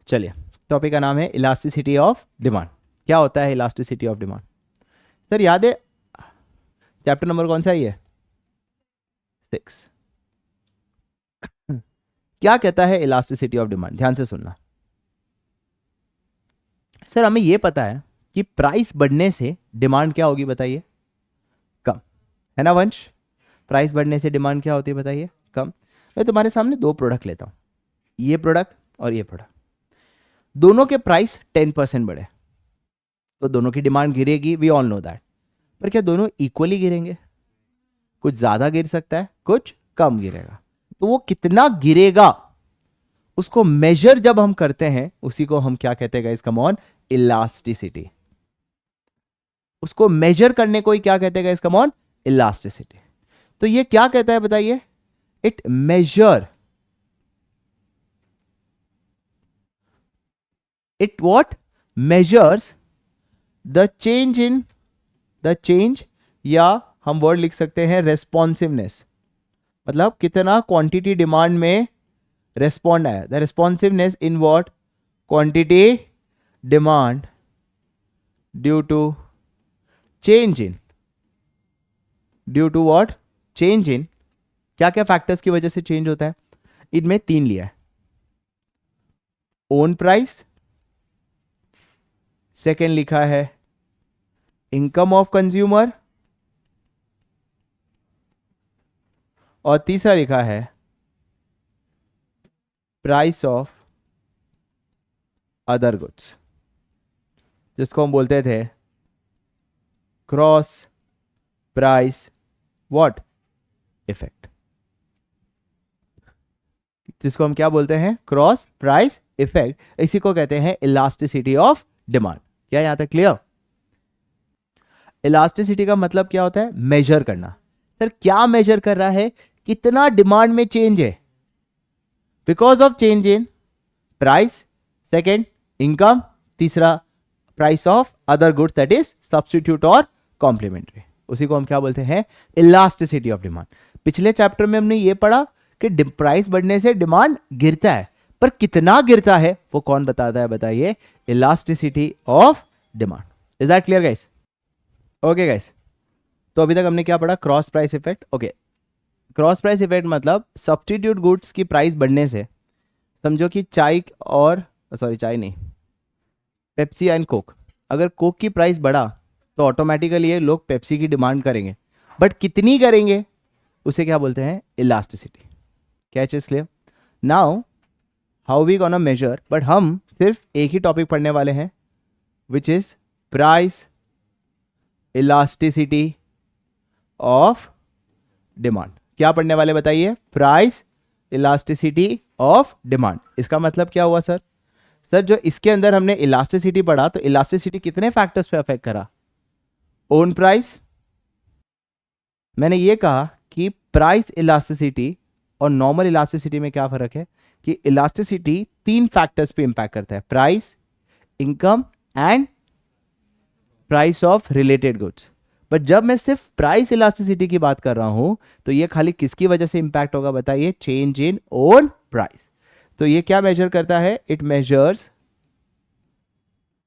चलिए, टॉपिक का नाम है इलास्टिसिटी ऑफ डिमांड। क्या होता है इलास्टिसिटी ऑफ डिमांड? सर याद है चैप्टर नंबर कौन सा है ये? 6। क्या कहता है इलास्टिसिटी ऑफ डिमांड? ध्यान से सुनना। सर हमें यह पता है कि प्राइस बढ़ने से डिमांड क्या होगी, बताइए? कम, है ना वंश? प्राइस बढ़ने से डिमांड क्या होती है बताइए? कम। मैं तुम्हारे सामने दो प्रोडक्ट लेता हूं, ये प्रोडक्ट और ये प्रोडक्ट। दोनों के प्राइस 10% बढ़े तो दोनों की डिमांड गिरेगी, वी ऑल नो दैट। पर क्या दोनों इक्वली गिरेंगे? कुछ ज्यादा गिर सकता है, कुछ कम गिरेगा। तो वो कितना गिरेगा उसको मेजर जब हम करते हैं, उसी को हम क्या कहते हैं गाइस? Come on, elasticity. उसको मेजर करने को ही क्या कहते हैं गाइस? Come on, elasticity. तो ये क्या कहता है बताइए? It measure, it what? Measures the change, या हम वर्ड लिख सकते हैं रेस्पॉन्सिवनेस। मतलब कितना क्वांटिटी डिमांड में रेस्पॉन्ड आया, the responsiveness in what? Quantity demand due to change in, due to what? Change in. क्या क्या फैक्टर्स की वजह से चेंज होता है? इनमें 3 लिया है। ओन प्राइस, सेकेंड लिखा है इनकम ऑफ कंज्यूमर, और तीसरा लिखा है प्राइस ऑफ अदर गुड्स, जिसको हम बोलते थे क्रॉस प्राइस व्हाट? इफेक्ट। जिसको हम क्या बोलते हैं? Cross price effect. इसी को कहते हैं इलास्टिसिटी ऑफ डिमांड। क्या यहां तक क्लियर? इलास्टिसिटी का मतलब क्या होता है? मेजर करना। सर क्या मेजर कर रहा है? कितना डिमांड में चेंज है because of change in price, second income, तीसरा price of other goods, that is substitute और कॉम्प्लीमेंट्री। उसी को हम क्या बोलते हैं? Elasticity of demand. पिछले चैप्टर में हमने ये पढ़ा कि प्राइस बढ़ने से डिमांड गिरता है, पर कितना गिरता है वो कौन बताता है बताइए? Elasticity of demand. Is that clear guys? Okay guys, तो अभी तक हमने क्या पढ़ा? Cross price effect. Okay, cross price effect मतलब सब्स्टिट्यूट गुड्स की प्राइस बढ़ने से, समझो कि चाय और चाय नहीं, पेप्सी एंड कोक, अगर कोक की प्राइस बढ़ा तो ऑटोमेटिकली ये लोग पेप्सी की डिमांड करेंगे, बट कितनी करेंगे उसे क्या बोलते हैं? Elasticity. Catch is clear? Now how we gonna measure, but हम सिर्फ एक ही टॉपिक पढ़ने वाले हैं, which is price elasticity of demand. क्या पढ़ने वाले बताइए? Price elasticity of demand. इसका मतलब क्या हुआ सर? सर जो इसके अंदर हमने इलास्टिसिटी पढ़ा, तो इलास्टिसिटी कितने फैक्टर्स पे अफेक्ट करा? ओन प्राइस, मैंने ये कहा कि प्राइस इलास्टिसिटी और नॉर्मल इलास्टिसिटी में क्या फर्क है कि इलास्टिसिटी 3 फैक्टर्स पे इंपैक्ट करता है, price, income and price of related goods. But जब मैं सिर्फ प्राइस इलास्टिसिटी की बात कर रहा हूं तो ये खाली किसकी वजह से इंपैक्ट होगा बताइए? Change in own price. तो ये क्या मेजर करता है? It measures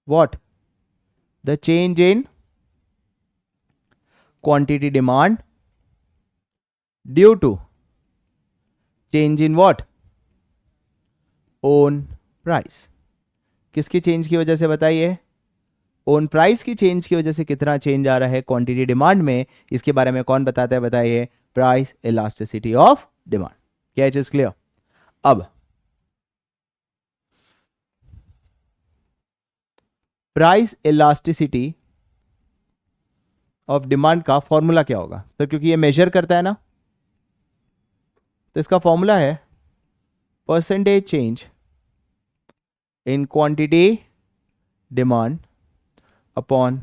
what? The change in quantity demand due to change in what? Own price. किसकी चेंज की वजह से बताइए? ओन प्राइस की चेंज की वजह से कितना चेंज आ रहा है क्वांटिटी डिमांड में, इसके बारे में कौन बताता है बताइए? Price elasticity of demand. क्या इज क्लियर? अब प्राइस इलास्टिसिटी ऑफ डिमांड का फॉर्मूला क्या होगा? तो क्योंकि ये मेजर करता है ना, तो इसका फॉर्मूला है percentage change in quantity demand upon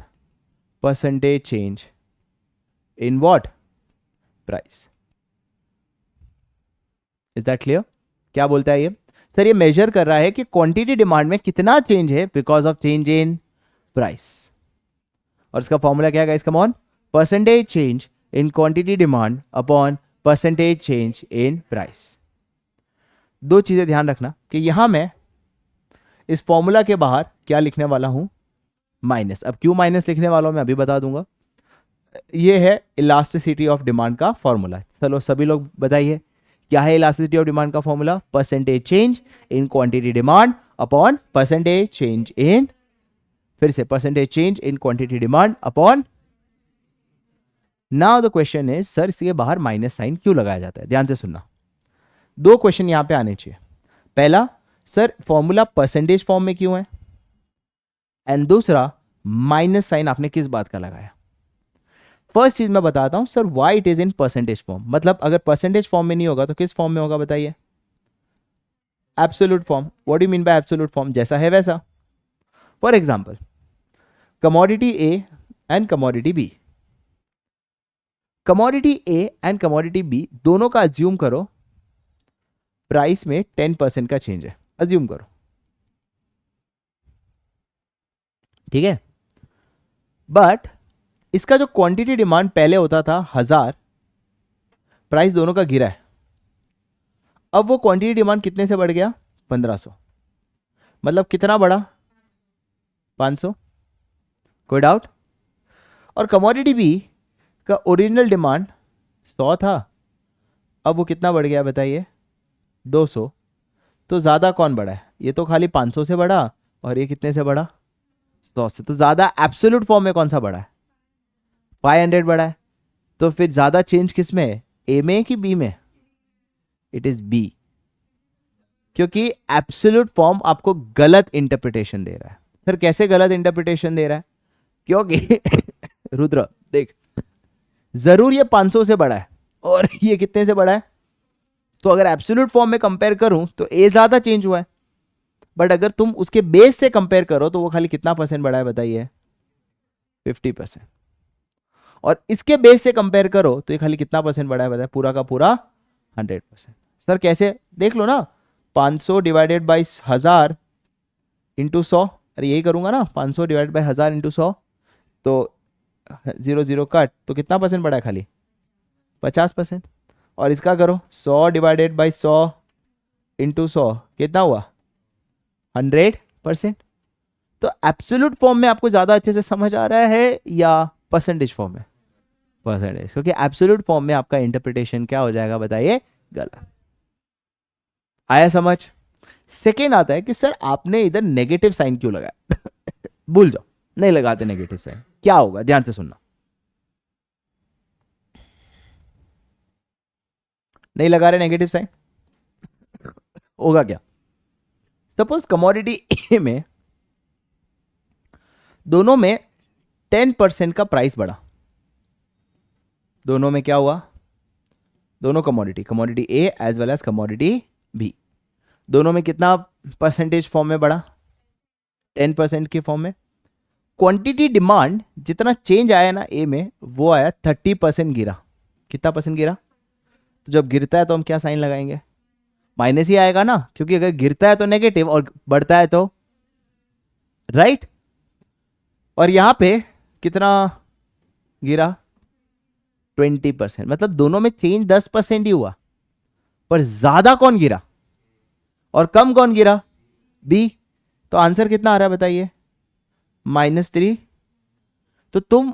percentage change in what? Price. Is that clear? क्या बोलता है ये? सर ये मेजर कर रहा है कि क्वांटिटी डिमांड में कितना चेंज है because of change in price, और इसका फॉर्मूला क्या है guys? Come on, percentage change in quantity demand upon percentage change in price. दो चीजें ध्यान रखना कि यहां मैं इस फॉर्मूला के बाहर क्या लिखने वाला हूं, माइनस। अब क्यों माइनस लिखने वाला हूं मैं अभी बता दूंगा। ये है इलास्टिसिटी ऑफ डिमांड का फॉर्मूला। चलो सभी लोग बताइए क्या है इलास्टिसिटी ऑफ डिमांड का formula, percentage change in quantity demand upon percentage change इन, फिर से percentage change in quantity demand upon. Now the question is sir इसके बाहर माइनस साइन क्यों लगाया जाता है, ध्यान से सुनना। दो क्वेश्चन यहां पे आने चाहिए। पहला, सर फॉर्मूला परसेंटेज फॉर्म में क्यों है, एंड दूसरा माइनस साइन आपने किस बात का लगाया। फर्स्ट चीज मैं बताता हूं, sir why it is in percentage form, मतलब अगर परसेंटेज फॉर्म में नहीं होगा तो किस फॉर्म में होगा बताइए, absolute form. What do you mean by absolute form, जैसा है वैसा। For example commodity A and commodity B, commodity A and commodity B दोनों का अज्यूम करो प्राइस में 10% का चेंज है, अज्यूम करो, ठीक है। बट इसका जो क्वांटिटी डिमांड पहले होता था 1000, प्राइस दोनों का गिरा है, अब वो क्वांटिटी डिमांड कितने से बढ़ गया 1500, मतलब कितना बढ़ा 500, कोई डाउट। और कमोडिटी बी का ओरिजिनल डिमांड 100 था, अब वो कितना बढ़ गया बताइए 200, तो ज्यादा कौन बढ़ा है, ये तो खाली 500 से बढ़ा और ये कितने से बढ़ा 100 से, तो ज्यादा एब्सोल्यूट फॉर्म में कौन सा बढ़ा है 500 बढ़ा है। तो फिर ज्यादा चेंज किस में है, ए में कि बी में, इट इज बी, क्योंकि एब्सोल्यूट फॉर्म आपको गलत इंटरप्रिटेशन दे रहा है। सर कैसे गलत इंटरप्रिटेशन दे रहा है, क्योंकि रुद्र देख जरूर ये 500 से बड़ा है और ये कितने से बड़ा है, तो अगर एब्सोल्यूट फॉर्म में कंपेयर करूं तो ए ज्यादा चेंज हुआ है, बट अगर तुम उसके बेस से कंपेयर करो तो वो खाली कितना परसेंट बढ़ा है बताइए 50%, और इसके बेस से कंपेयर करो तो ये खाली कितना परसेंट बढ़ा है बताइए, पूरा का पूरा 100%। सर कैसे, देख लो ना, 500 डिवाइडेड बाई 1000 इंटू 100, अरे यही करूंगा ना, 500 डिवाइडेड बाई 1000 इंटू 100, तो 0 0 कट, तो कितना परसेंट बढ़ा है खाली 50%। और इसका करो 100 डिवाइडेड बाई 100 इंटू 100, कितना हुआ 100%। तो एब्सोल्यूट फॉर्म में आपको ज्यादा अच्छे से समझ आ रहा है या परसेंटेज फॉर्म में, परसेंटेज, क्योंकि एब्सोल्यूट फॉर्म में आपका इंटरप्रिटेशन क्या हो जाएगा बताइए गलत। आया समझ। सेकेंड आता है कि सर आपने इधर नेगेटिव साइन क्यों लगाया भूल जाओ, नहीं लगाते नेगेटिव साइन, क्या होगा ध्यान से सुनना, नहीं लगा रहे नेगेटिव साइन, होगा क्या। सपोज कमोडिटी ए में दोनों में 10% का प्राइस बढ़ा, दोनों में क्या हुआ, दोनों commodity A as well as commodity B, दोनों में कितना परसेंटेज फॉर्म में बढ़ा 10% के फॉर्म में। क्वांटिटी डिमांड जितना चेंज आया ना ए में, वो आया 30% गिरा, कितना परसेंट गिरा, तो जब गिरता है तो हम क्या साइन लगाएंगे, माइनस ही आएगा ना, क्योंकि अगर गिरता है तो नेगेटिव और बढ़ता है तो राइट। और यहां पे कितना गिरा 20%, मतलब दोनों में चेंज 10% ही हुआ, पर ज्यादा कौन गिरा और कम कौन गिरा, बी। तो आंसर कितना आ रहा है बताइए -3। तो तुम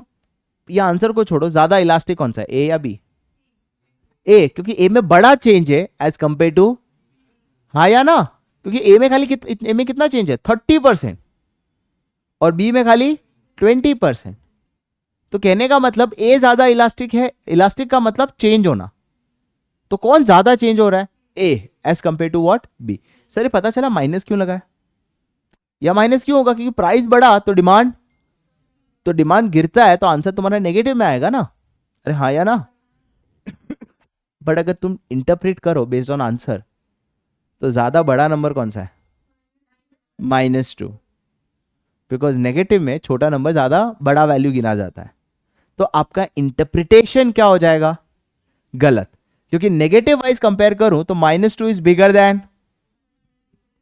ये आंसर को छोड़ो, ज्यादा इलास्टिक कौन सा है, ए या बी, ए, क्योंकि ए में बड़ा चेंज है एज कंपेयर टू, हाँ या ना, क्योंकि ए में खाली ए में कितना चेंज है 30% और बी में खाली 20%। तो कहने का मतलब ए ज्यादा इलास्टिक है, इलास्टिक का मतलब चेंज होना, तो कौन ज्यादा चेंज हो रहा है, A as compared to what, B. Sir ये पता चला माइनस क्यों लगा है, या माइनस क्यों होगा, क्योंकि प्राइस बढ़ा तो डिमांड गिरता है, तो आंसर तुम्हारा नेगेटिव में आएगा ना, अरे हाँ या ना। बट अगर तुम इंटरप्रेट करो बेस्ड ऑन आंसर, तो ज्यादा बड़ा नंबर कौन सा है -2, बिकॉज नेगेटिव में छोटा नंबर ज्यादा बड़ा वैल्यू गिना जाता है। तो आपका इंटरप्रिटेशन क्या हो जाएगा गलत, क्योंकि नेगेटिव वाइज कंपेयर करूं तो -2 इज बिगर देन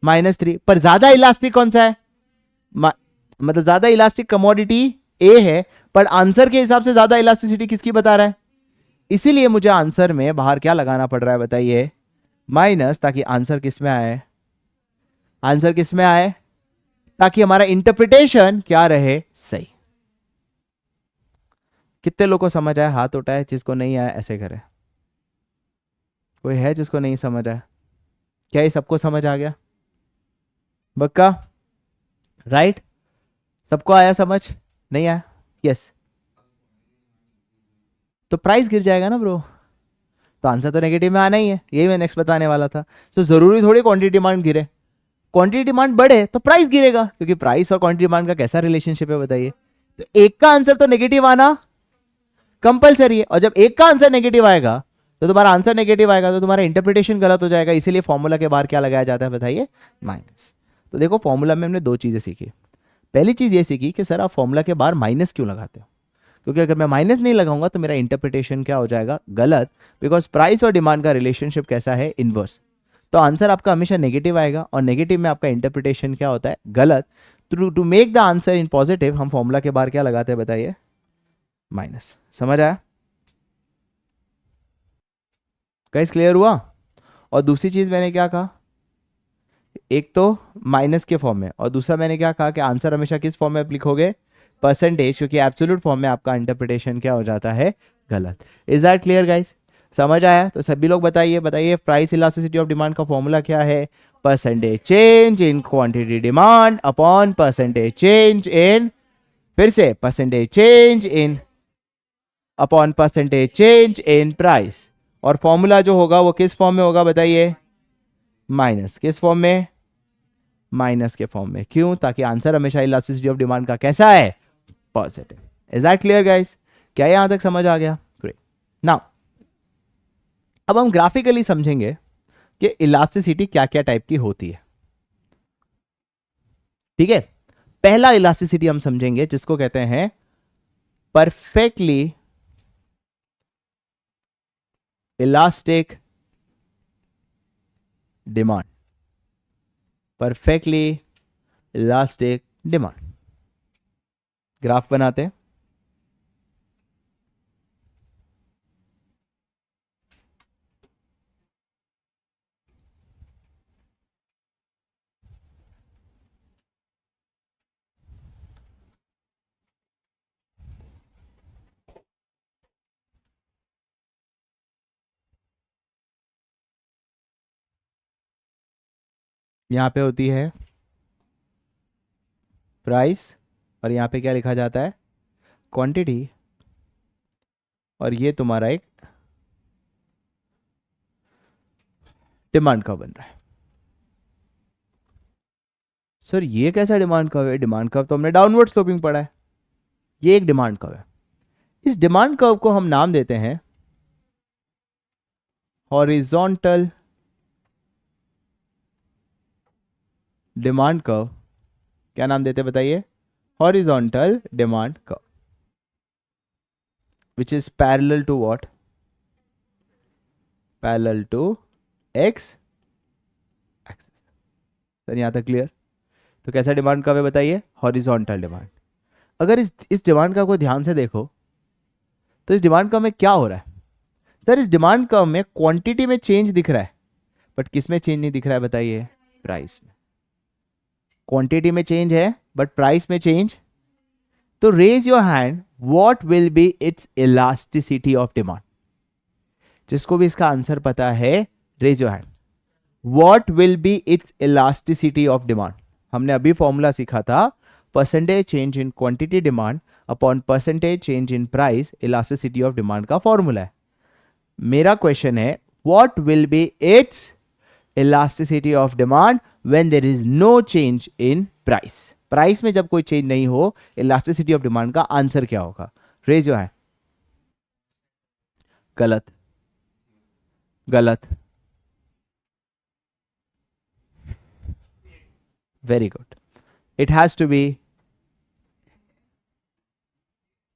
-3, पर ज्यादा इलास्टिक कौन सा है, मतलब ज्यादा इलास्टिक कमोडिटी ए है, पर आंसर के हिसाब से ज्यादा इलास्टिसिटी किसकी बता रहा है, इसीलिए मुझे आंसर में बाहर क्या लगाना पड़ रहा है बताइए माइनस, ताकि आंसर किस में आए, आंसर किस में आए ताकि हमारा इंटरप्रिटेशन क्या रहे, सही। कितने लोगों को समझ आया? हाथ उठाए, जिसको नहीं आया ऐसे करे। कोई है जिसको नहीं समझ आया? क्या ये सबको समझ आ गया? बक्का? राइट? सबको आया समझ? नहीं आया? यस। तो प्राइस गिर जाएगा ना ब्रो, तो आंसर तो नेगेटिव में आना ही है, यही मैं नेक्स्ट बताने वाला था। तो जरूरी थोड़ी क्वांटिटी डिमांड गिरे, क्वांटिटी डिमांड बढ़े तो प्राइस गिरेगा, क्योंकि प्राइस और क्वांटिटी डिमांड का कैसा रिलेशनशिप है बताइए। तो एक का आंसर तो नेगेटिव आना कंपलसरी है, और जब एक का आंसर नेगेटिव आएगा तो तुम्हारा आंसर नेगेटिव आएगा, तो तुम्हारा इंटरप्रिटेशन गलत हो जाएगा। इसीलिए फॉर्मूला के बाहर क्या लगाया जाता है बताइए? माइनस। तो देखो फॉर्मूला में हमने दो चीजें सीखी। पहली चीज ये सीखी कि सर आप फॉर्मूला के बाहर माइनस क्यों लगाते हो, क्योंकि अगर मैं माइनस नहीं लगाऊंगा तो मेरा इंटरप्रिटेशन क्या हो जाएगा? गलत। बिकॉज प्राइस और डिमांड का रिलेशनशिप कैसा है? इनवर्स। तो आंसर आपका हमेशा नेगेटिव आएगा, और नेगेटिव में आपका इंटरप्रिटेशन क्या होता है? गलत। To make the answer in positive हम फॉर्मूला के बाहर क्या लगाते हैं बताइए? माइनस। समझ आया गाइस? क्लियर हुआ? और दूसरी चीज मैंने क्या कहा, एक तो माइनस के फॉर्म में, और दूसरा मैंने क्या कहा कि आंसर हमेशा किस फॉर्म में लिखोगे? परसेंटेज, क्योंकि एब्सोल्यूट फॉर्म में आपका इंटरप्रिटेशन क्या हो जाता है? गलत। Is that clear guys? समझ आया? तो सभी लोग बताइए, बताइए प्राइस इलास्टिसिटी ऑफ डिमांड का फॉर्मूला क्या है? Percentage change in quantity demand upon percentage change इन, फिर से percentage change in upon percentage change in price. और फॉर्मूला जो होगा वो किस फॉर्म में होगा बताइए? माइनस। किस फॉर्म में? माइनस के फॉर्म में। क्यों? ताकि आंसर हमेशा इलास्टिसिटी ऑफ डिमांड का कैसा है? Positive. Is that clear guys? क्या यहां तक समझ आ गया? ग्रेट। नाउ अब हम ग्राफिकली समझेंगे कि इलास्टिसिटी क्या क्या टाइप की होती है। ठीक है, पहला इलास्टिसिटी हम समझेंगे जिसको कहते हैं perfectly elastic demand. Perfectly elastic demand. Graph बनाते हैं। यहां पे होती है प्राइस, और यहां पे क्या लिखा जाता है? क्वांटिटी। और ये तुम्हारा एक डिमांड कर्व बन रहा है। सर ये कैसा डिमांड कर्व है? डिमांड कर्व तो हमने डाउनवर्ड स्लोपिंग पढ़ा है। ये एक डिमांड कर्व है। इस डिमांड कर्व को हम नाम देते हैं हॉरिजॉन्टल डिमांड कर्व। क्या नाम देते बताइए? Horizontal demand curve, which is parallel to what? Parallel to x axis. Sir यहां तक क्लियर? तो कैसा डिमांड कर्व है बताइए? Horizontal demand. अगर इस डिमांड कर्व को ध्यान से देखो तो इस डिमांड कर्व में क्या हो रहा है? सर इस डिमांड कर्व में क्वांटिटी में चेंज दिख रहा है, बट किस में चेंज नहीं दिख रहा है बताइए? प्राइस में। क्वांटिटी में चेंज है बट प्राइस में चेंज। तो raise your hand, what will be its elasticity of demand? जिसको भी इसका आंसर पता है, raise your hand. What will be its elasticity of demand? हमने अभी फॉर्मूला सीखा था, percentage change in quantity demand upon percentage change in price elasticity of demand का फॉर्मूला है। मेरा क्वेश्चन है, what will be its elasticity of demand when there is no change in price? Price में जब कोई change नहीं हो, elasticity of demand का आंसर क्या होगा? Raise your hand. गलत, गलत। Very good, it has to be.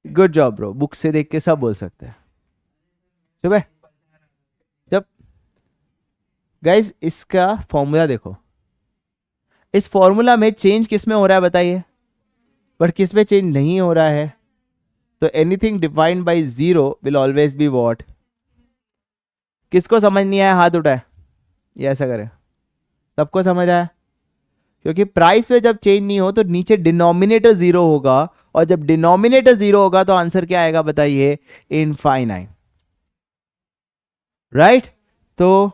Good job bro, book से देख के सब बोल सकते हैं। सुबह जब गाइस इसका फॉर्मूला देखो, इस फॉर्मूला में चेंज किस में हो रहा है बताइए? बट किस में चेंज नहीं हो रहा है? तो anything defined by zero will always be what? किसको समझ नहीं आया हाथ उठाए, ये ऐसा करें। सबको समझ आया? क्योंकि प्राइस में जब चेंज नहीं हो तो नीचे डिनोमिनेटर जीरो होगा, और जब डिनोमिनेटर जीरो होगा तो आंसर क्या आएगा बताइए, इनफाइनाइट, राइट। तो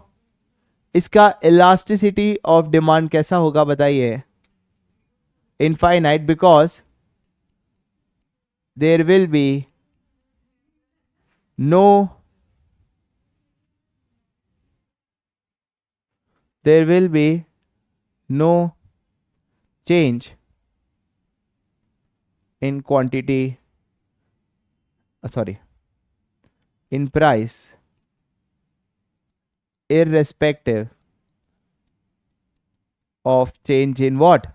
इसका इलास्टिसिटी ऑफ डिमांड कैसा होगा बताइए, infinite, because there will be no there will be no change in quantity, sorry, in price, irrespective of change in what,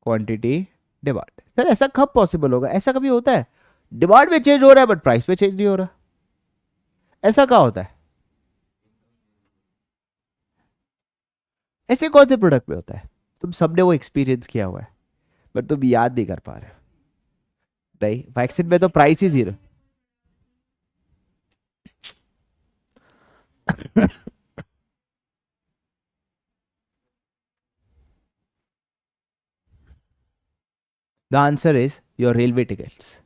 quantity demand। Sir ऐसा कब पॉसिबल होगा, ऐसा कभी होता है डिमांड में चेंज हो रहा है बट प्राइस में चेंज नहीं हो रहा, ऐसा क्या होता है, ऐसे कौन से प्रोडक्ट में होता है, तुम सबने वो एक्सपीरियंस किया हुआ है बट तुम याद नहीं कर पा रहे हो। नहीं, वैक्सीन में तो price he zero. The answer is your railway tickets,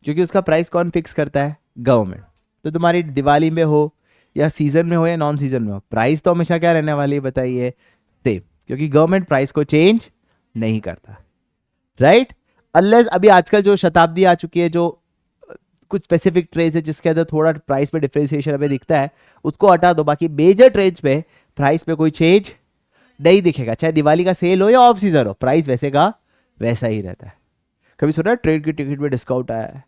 क्योंकि उसका प्राइस कौन फिक्स करता है, गवर्नमेंट। तो तुम्हारी दिवाली में हो या सीजन में हो या नॉन सीजन में हो, प्राइस तो हमेशा क्या रहने वाली है बताइए, सेम, क्योंकि गवर्नमेंट प्राइस को चेंज नहीं करता, राइट। अनलेस अभी आजकल जो शताब्दी आ चुकी है, जो कुछ स्पेसिफिक ट्रेड्स है जिसके अंदर थोड़ा प्राइस में डिफरेंशिएशन हमें दिखता है, उसको हटा दो, बाकी मेजर ट्रेड्स में प्राइस में कोई चेंज नहीं दिखेगा, चाहे दिवाली का सेल हो या ऑफ सीजन हो, प्राइस वैसे का वैसा ही रहता है। कभी सुना ट्रेन की टिकट में डिस्काउंट आया है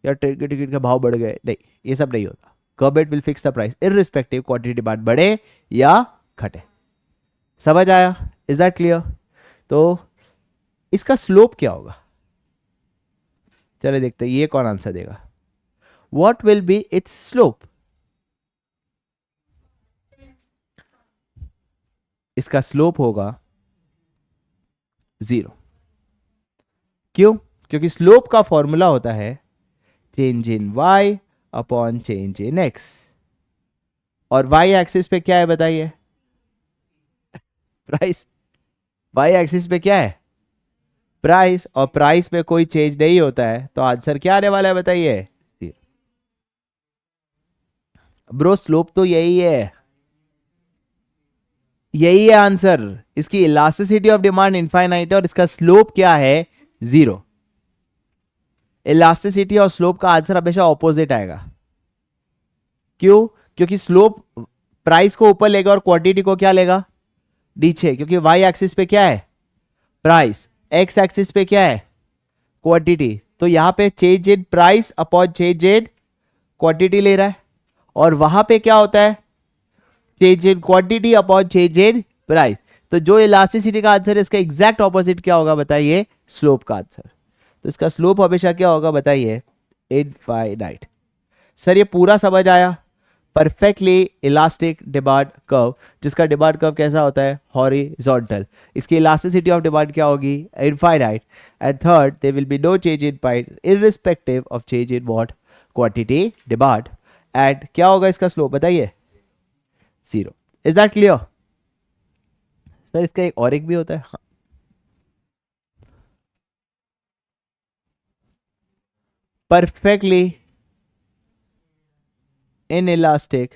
या ट्रेन की टिकट के भाव बढ़ गए, नहीं, ये सब नहीं होता। Government will fix the price irrespective quantity demand बढ़े या घटे। समझ आया, इज दैट क्लियर। तो इसका स्लोप क्या होगा, चले देखते हैं ये कौन आंसर देगा। What will be it's slope, इसका स्लोप होगा जीरो। क्यों, क्योंकि स्लोप का फॉर्मूला होता है change in y upon change in x, और y एक्सिस पे क्या है बताइए, प्राइस। y एक्सिस पे क्या है, प्राइस, और प्राइस पे कोई चेंज नहीं होता है, तो आंसर क्या आने वाला है बताइए, ब्रो स्लोप तो यही है, यही है आंसर। इसकी इलास्टिसिटी ऑफ डिमांड इनफाइनाइट है और इसका स्लोप क्या है, जीरो। इलास्टिसिटी और स्लोप का आंसर हमेशा ऑपोजिट आएगा। क्यों, क्योंकि स्लोप प्राइस को ऊपर लेगा और क्वांटिटी को क्या लेगा, नीचे, क्योंकि वाई एक्सिस पे क्या है, प्राइस, एक्स एक्सिस पे क्या है, क्वांटिटी। तो यहां पे change in price upon change in quantity ले रहा है, और वहां पे क्या होता है, change in quantity upon change in price. तो जो इलास्टिसिटी का आंसर है, इसका एग्जैक्ट ऑपोजिट क्या होगा बताइए, स्लोप का आंसर। तो इसका स्लोप हमेशा क्या होगा बताइए, इनफाइनाइट। सर ये पूरा समझ आया, परफेक्टली इलास्टिक डिमांड कर्व, जिसका डिमांड कर्व कैसा होता है, हॉरिजॉन्टल। इसकी इलास्टिसिटी ऑफ डिमांड क्या होगी, infinite. And third, there will be no change in price irrespective of change in what, quantity demand. And क्या होगा इसका स्लोप बताइए, zero. Is that clear. Sir इसका एक और एक भी होता है, हाँ। perfectly inelastic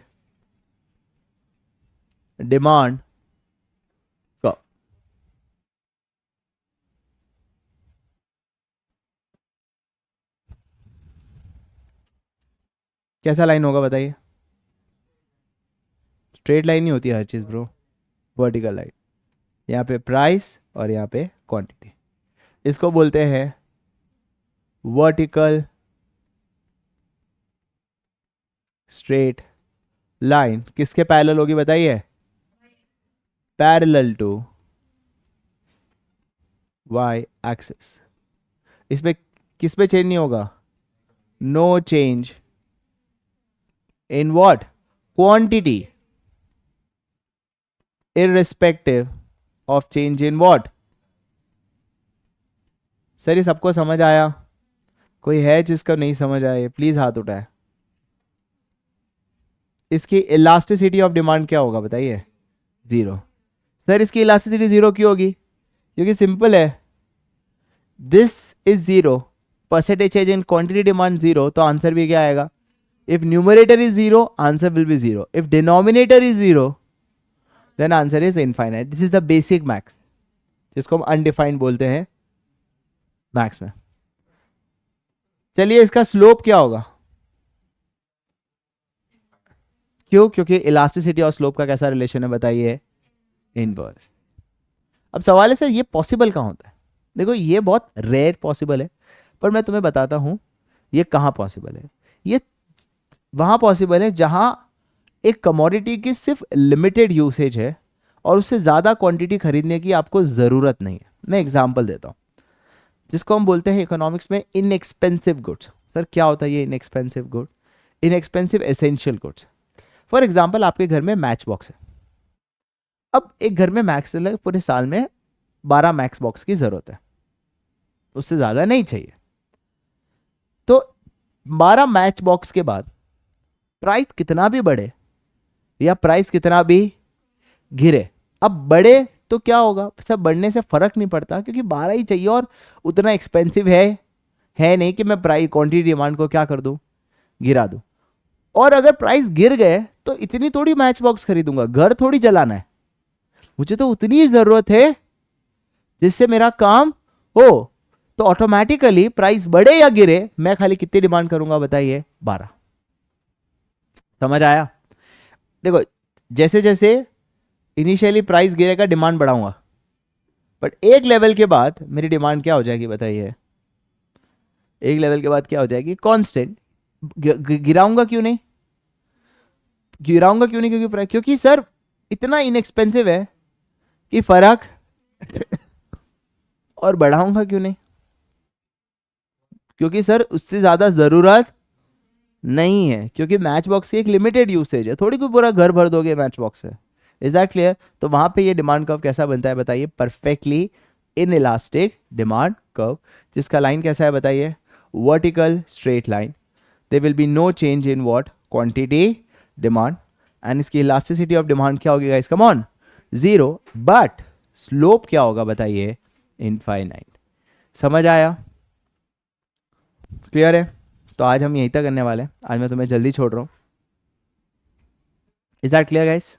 demand curve। कैसा लाइन होगा बताइए, स्ट्रेट लाइन नहीं होती है हर चीज ब्रो, वर्टिकल लाइन। यहाँ पे प्राइस और यहाँ पे क्वांटिटी, इसको बोलते हैं वर्टिकल स्ट्रेट लाइन। किसके पैरेलल होगी बताइए, पैरेलल टू वाई एक्सिस। इसमें किस पे चेंज नहीं होगा, no change in what, quantity, irrespective of change in what। Sir ये सबको समझ आया, कोई है जिसका नहीं समझ आया प्लीज हाथ उठाए। इसकी इलास्टिसिटी ऑफ डिमांड क्या होगा बताइए, जीरो। सर इसकी इलास्टिसिटी जीरो क्यों होगी? क्योंकि सिंपल है, this is zero, percentage change in quantity demand zero, तो आंसर भी क्या आएगा? If numerator is zero answer will be zero, if denominator is zero then answer is infinite. This is the basic maths जिसको हम undefined बोलते हैं maths में. चलिए इसका स्लोप क्या होगा? क्यों? क्योंकि इलास्टिसिटी और स्लोप का कैसा रिलेशन है बताइए? इनवर्स. अब सवाल है सर ये पॉसिबल कहाँ होता है? देखो ये बहुत रेयर पॉसिबल है, पर मैं तुम्हें बताता हूं ये कहाँ पॉसिबल है. ये वहां पॉसिबल है जहां एक कमोडिटी की सिर्फ लिमिटेड यूसेज है और उससे ज़्यादा क्वांटिटी खरीदने की आपको ज़रूरत नहीं है. मैं एग्जांपल देता हूं जिसको हम बोलते हैं इकोनॉमिक्स में इनएक्सपेंसिव गुड्स. सर क्या होता है ये inexpensive good? Inexpensive essential goods. For example आपके घर में मैच बॉक्स है. अब एक घर में मैक्स पूरे साल में 12 मैक्स बॉक्स की जरूरत है, उससे ज़्यादा नहीं चाहिए. तो 12 मैच बॉक्स के बाद प्राइस कितना भी बढ़े या प्राइस कितना भी गिरे, अब बढ़े तो क्या होगा? सब बढ़ने से फर्क नहीं पड़ता क्योंकि 12 ही चाहिए और उतना एक्सपेंसिव है नहीं कि मैं प्राइस क्वांटिटी डिमांड को क्या कर दूं, गिरा दूं. और अगर प्राइस गिर गए तो इतनी थोड़ी मैच बॉक्स खरीदूंगा, घर थोड़ी जलाना है, मुझे तो उतनी जरूरत है जिससे मेरा काम हो. तो ऑटोमेटिकली प्राइस बढ़े या गिरे मैं खाली कितनी डिमांड करूंगा बताइए? 12. समझ आया? देखो जैसे जैसे इनिशियली प्राइस गिरेगा डिमांड बढ़ाऊंगा, बट एक लेवल के बाद मेरी डिमांड क्या हो जाएगी बताइए? एक लेवल के बाद क्या हो जाएगी? कांस्टेंट. गिराऊंगा क्यों नहीं? गिराऊंगा क्यों नहीं? क्योंकि प्राइस, क्योंकि सर इतना इनएक्सपेंसिव है कि फर्क और बढ़ाऊंगा क्यों नहीं? क्योंकि सर उससे ज्यादा जरूरत नहीं है, क्योंकि मैच बॉक्स की एक लिमिटेड यूसेज है, थोड़ी कोई पूरा घर भर दोगे मैच बॉक्स से. Is that clear? तो वहां पे ये डिमांड कर्व कैसा बनता है बताइए? Perfectly inelastic demand curve, जिसका लाइन कैसा है बताइए? Vertical straight line. There will be no change in what? Quantity demand. And इसकी इलास्टिसिटी ऑफ डिमांड क्या होगी guys? Come on, zero. But slope क्या होगा बताइए? इनफाइनाइट. समझ आया? क्लियर है? तो आज हम यहीं तक करने वाले हैं. आज मैं तुम्हें जल्दी छोड़ रहा हूं. Is that clear guys?